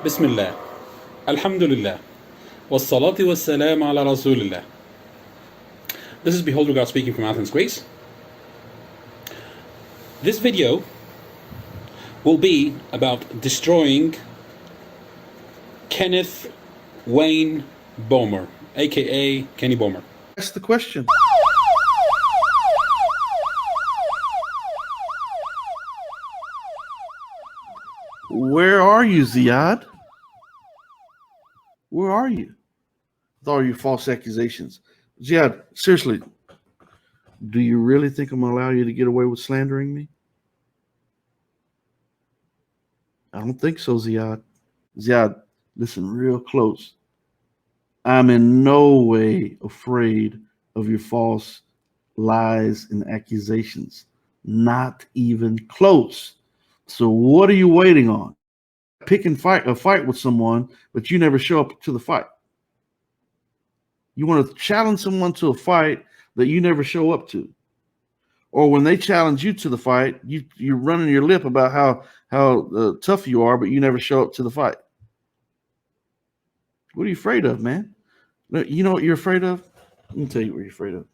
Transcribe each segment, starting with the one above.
بسم الله الحمد لله والصلاة والسلام على رسول الله. This is Beholderguard speaking from Athens, Greece. This video will be about destroying Kenneth Wayne Bomer, aka Kenny Bomer. That's the question. Where are you, Ziyad? Where are you with all your false accusations? Ziyad, seriously, do you really think I'm going to allow you to get away with slandering me? I don't think so, Ziyad. Ziyad, listen real close. I'm in no way afraid of your false lies and accusations. Not even close. So what are you waiting on? Pick and fight a fight with someone, but you never show up to the fight. You want to challenge someone to a fight that you never show up to. Or when they challenge you to the fight, you're running your lip about how tough you are, but you never show up to the fight. What are you afraid of, man? You know what you're afraid of? Let me tell you what you're afraid of.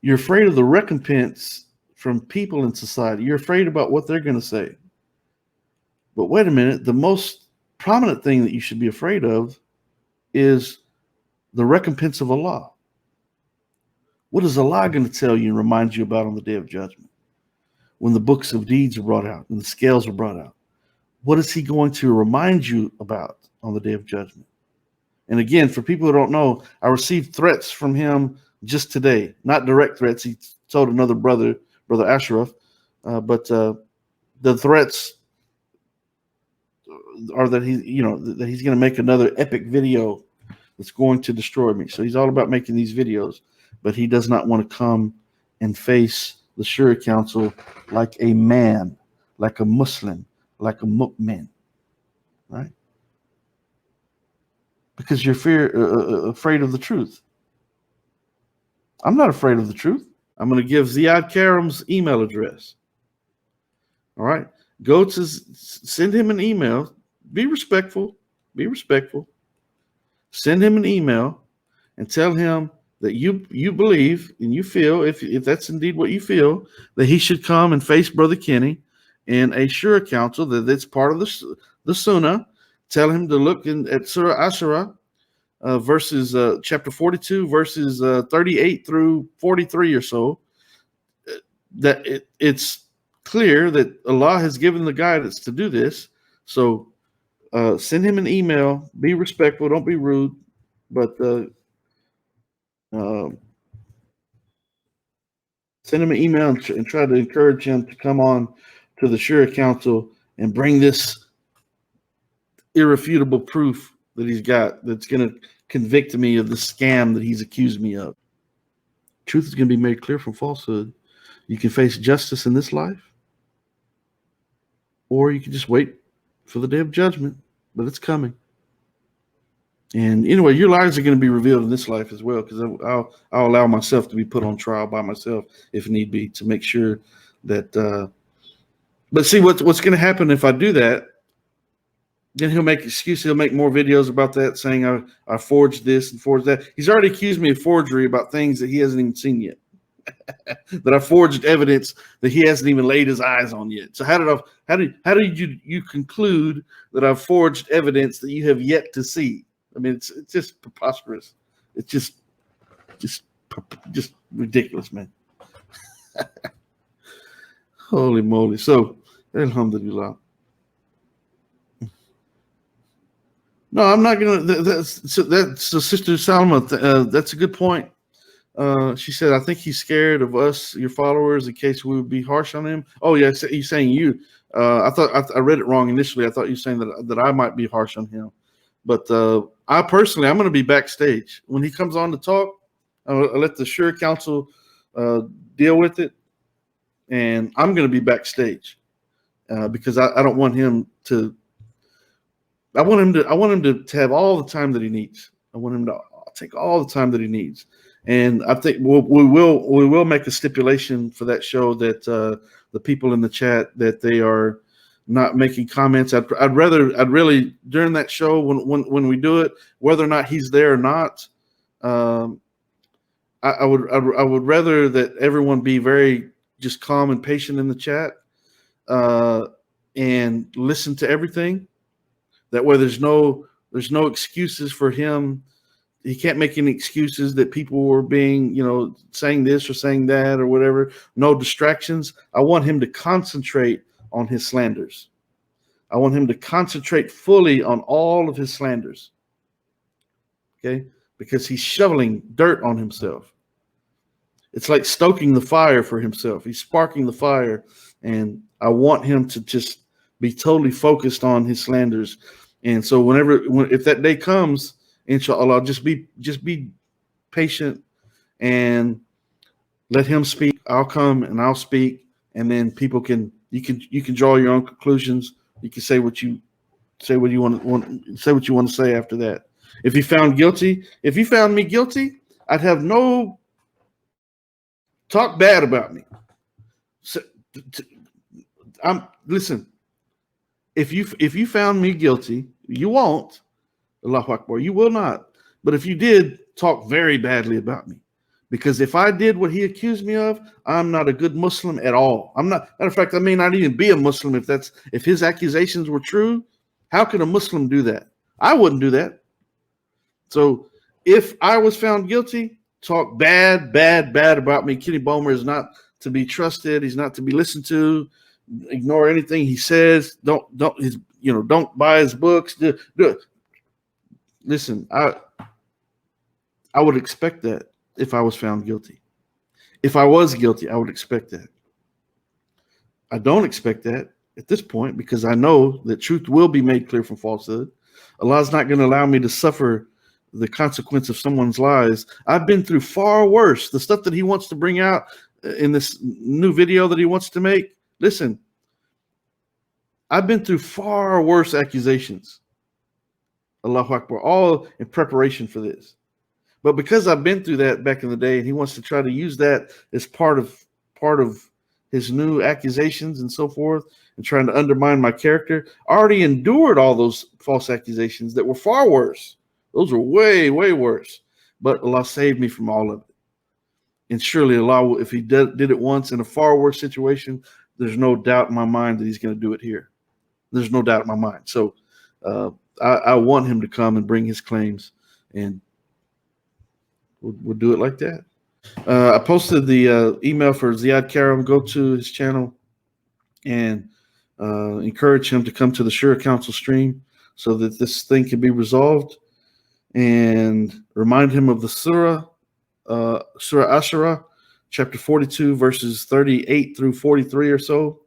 You're afraid of the recompense from people in society. You're afraid about what they're going to say. But wait a minute, the most prominent thing that you should be afraid of is the recompense of Allah. What is Allah going to tell you and remind you about on the day of judgment? When the books of deeds are brought out and the scales are brought out, what is he going to remind you about on the day of judgment? And again, for people who don't know, I received threats from him just today. Not direct threats. He told another brother Ashraf, but the threats are that that he's going to make another epic video that's going to destroy me. So he's all about making these videos, but he does not want to come and face the Shurah Council like a man, like a Muslim, like a mu'min, right? Because you're afraid of the truth. I'm not afraid of the truth. I'm going to give Ziyad Karam's email address. All right. Go to send him an email. Be respectful. Be respectful. Send him an email and tell him that you believe and you feel, if that's indeed what you feel, that he should come and face Brother Kenny in a Shurah Council, that's part of the Sunnah. Tell him to look at Surah Ashura, verses chapter 42, verses 38 through 43 or so. That it's clear that Allah has given the guidance to do this. So send him an email. Be respectful. Don't be rude. But send him an email and try to encourage him to come on to the Shurah Council and bring this irrefutable proof that he's got that's going to convict me of the scam that he's accused me of. Truth is going to be made clear from falsehood. You can face justice in this life, or you can just wait for the day of judgment, but it's coming. And anyway, your lies are going to be revealed in this life as well, because I'll allow myself to be put on trial by myself if need be, to make sure that. But see, what's going to happen if I do that? Then he'll make excuses. He'll make more videos about that, saying I forged this and forged that. He's already accused me of forgery about things that he hasn't even seen yet. That I forged evidence that he hasn't even laid his eyes on yet. So how did you conclude that I've forged evidence that you have yet to see? I mean, it's just preposterous. It's just ridiculous, man. Holy moly! So, alhamdulillah. No, I'm not gonna. That's Sister Salma. That's a good point. She said, I think he's scared of us, your followers, in case we would be harsh on him. Oh, yeah, he's saying you. I thought I read it wrong initially. I thought you were saying that I might be harsh on him. But I personally, I'm going to be backstage. When he comes on to talk, I'll let the Shurah Council deal with it. And I'm going to be backstage because I don't want him to. I want him to have all the time that he needs. I want him to take all the time that he needs. And I think we will make a stipulation for that show that the people in the chat, that they are not making comments. I'd really during that show when we do it, whether or not he's there or not, I would rather that everyone be very just calm and patient in the chat, and listen to everything. That way, there's no excuses for him. He can't make any excuses that people were being, saying this or saying that or whatever. No distractions. I want him to concentrate on his slanders. I want him to concentrate fully on all of his slanders. Okay? Because he's shoveling dirt on himself. It's like stoking the fire for himself. He's sparking the fire, and I want him to just be totally focused on his slanders. And so if that day comes, inshallah, just be patient and let him speak. I'll come and I'll speak, and then you can draw your own conclusions. You can say what you want to say after that. If you found me guilty, I'd have no talk bad about me. So, listen. If you found me guilty, you won't. Allahu Akbar. You will not. But if you did, talk very badly about me. Because if I did what he accused me of, I'm not a good Muslim at all. I'm not. Matter of fact, I may not even be a Muslim if his accusations were true. How could a Muslim do that? I wouldn't do that. So if I was found guilty, talk bad about me. Kenny Bomer is not to be trusted. He's not to be listened to. Ignore anything he says. Don't buy his books. Do it. Listen, I would expect that if I was found guilty. If I was guilty, I would expect that. I don't expect that at this point because I know that truth will be made clear from falsehood. Allah's not going to allow me to suffer the consequence of someone's lies. I've been through far worse. The stuff that he wants to bring out in this new video that he wants to make. Listen, I've been through far worse accusations. Allahu Akbar, all in preparation for this. But because I've been through that back in the day, and he wants to try to use that as part of his new accusations and so forth, and trying to undermine my character, I already endured all those false accusations that were far worse. Those were way, way worse. But Allah saved me from all of it. And surely Allah, if he did it once in a far worse situation, there's no doubt in my mind that he's going to do it here. There's no doubt in my mind. So I want him to come and bring his claims, and we'll do it like that. I posted the email for Ziyad Karam. Go to his channel and encourage him to come to the Shurah Council stream so that this thing can be resolved, and remind him of the Surah Ashura, chapter 42, verses 38 through 43 or so.